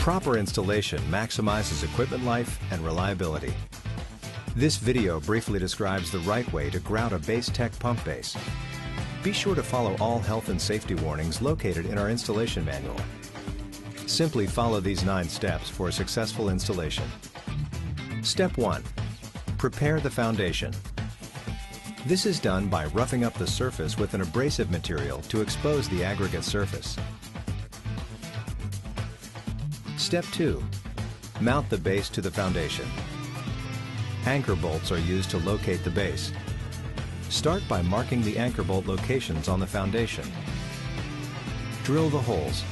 Proper installation maximizes equipment life and reliability. This video briefly describes the right way to grout a BaseTek pump base. Be sure to follow all health and safety warnings located in our installation manual. Simply follow these 9 steps for a successful installation. Step 1. Prepare the foundation. This is done by roughing up the surface with an abrasive material to expose the aggregate surface. Step 2. Mount the base to the foundation. Anchor bolts are used to locate the base. Start by marking the anchor bolt locations on the foundation. Drill the holes.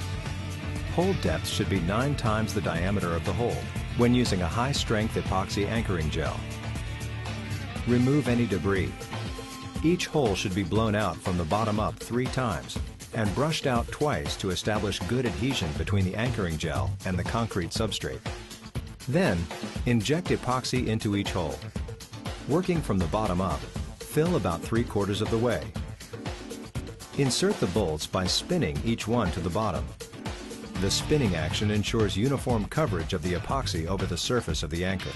Hole depth should be 9 times the diameter of the hole when using a high-strength epoxy anchoring gel. Remove any debris. Each hole should be blown out from the bottom up 3 times and brushed out twice to establish good adhesion between the anchoring gel and the concrete substrate. Then, inject epoxy into each hole. Working from the bottom up, fill about 3/4 of the way. Insert the bolts by spinning each one to the bottom. The spinning action ensures uniform coverage of the epoxy over the surface of the anchor.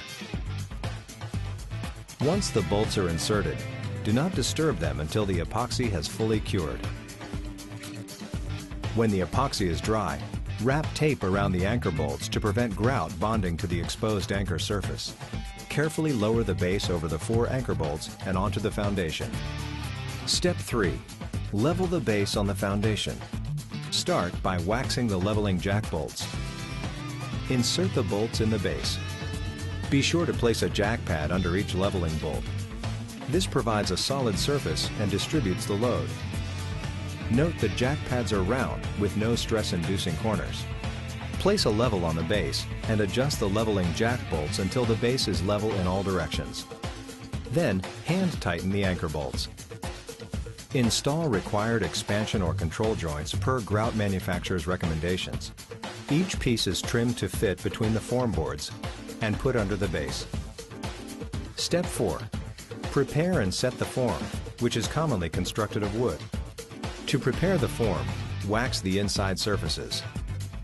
Once the bolts are inserted, do not disturb them until the epoxy has fully cured. When the epoxy is dry, wrap tape around the anchor bolts to prevent grout bonding to the exposed anchor surface. Carefully lower the base over the 4 anchor bolts and onto the foundation. Step 3. Level the base on the foundation. Start by waxing the leveling jack bolts. Insert the bolts in the base. Be sure to place a jack pad under each leveling bolt. This provides a solid surface and distributes the load. Note that jack pads are round with no stress-inducing corners. Place a level on the base and adjust the leveling jack bolts until the base is level in all directions. Then, hand tighten the anchor bolts. Install required expansion or control joints per grout manufacturer's recommendations. Each piece is trimmed to fit between the form boards and put under the base. Step 4. Prepare and set the form, which is commonly constructed of wood. To prepare the form, wax the inside surfaces.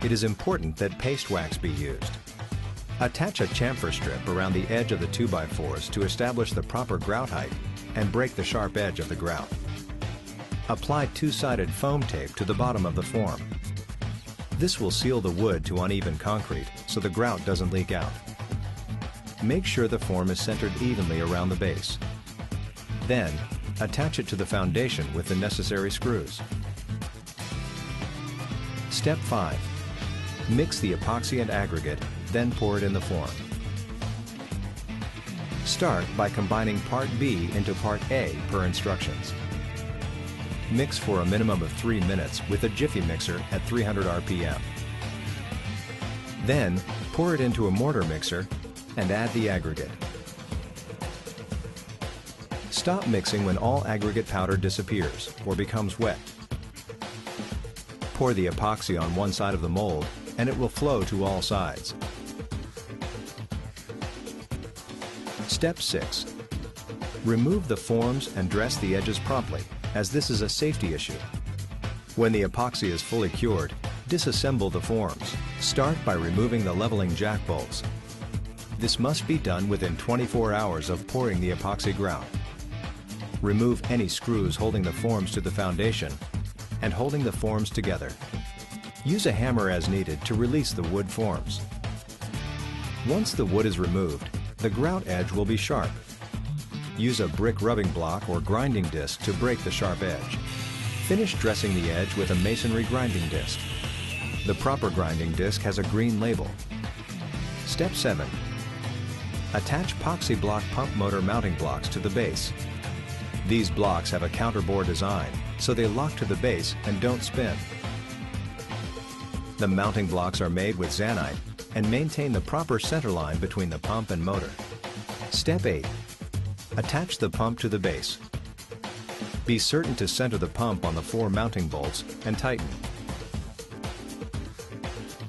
It is important that paste wax be used. Attach a chamfer strip around the edge of the 2x4s to establish the proper grout height and break the sharp edge of the grout. Apply 2-sided foam tape to the bottom of the form. This will seal the wood to uneven concrete so the grout doesn't leak out. Make sure the form is centered evenly around the base. Then, attach it to the foundation with the necessary screws. Step 5. Mix the epoxy and aggregate, then pour it in the form. Start by combining Part B into Part A per instructions. Mix for a minimum of 3 minutes with a Jiffy mixer at 300 RPM. Then, pour it into a mortar mixer and add the aggregate. Stop mixing when all aggregate powder disappears or becomes wet. Pour the epoxy on one side of the mold and it will flow to all sides. Step 6. Remove the forms and dress the edges promptly, as this is a safety issue. When the epoxy is fully cured, disassemble the forms. Start by removing the leveling jack bolts. This must be done within 24 hours of pouring the epoxy grout. Remove any screws holding the forms to the foundation and holding the forms together. Use a hammer as needed to release the wood forms. Once the wood is removed, the grout edge will be sharp. Use a brick rubbing block or grinding disc to break the sharp edge. Finish dressing the edge with a masonry grinding disc. The proper grinding disc has a green label. Step 7. Attach epoxy block pump motor mounting blocks to the base. These blocks have a counterbore design, so they lock to the base and don't spin. The mounting blocks are made with Zanite and maintain the proper center line between the pump and motor. Step 8. Attach the pump to the base. Be certain to center the pump on the 4 mounting bolts and tighten.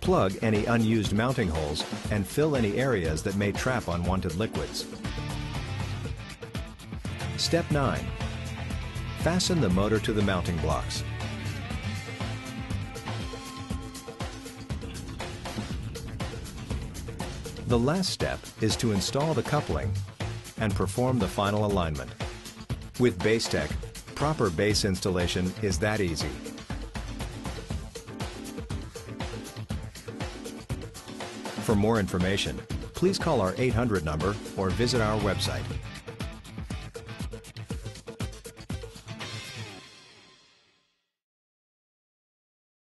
Plug any unused mounting holes and fill any areas that may trap unwanted liquids. Step 9. Fasten the motor to the mounting blocks. The last step is to install the coupling and perform the final alignment. With BaseTek, proper base installation is that easy. For more information, please call our 800 number or visit our website.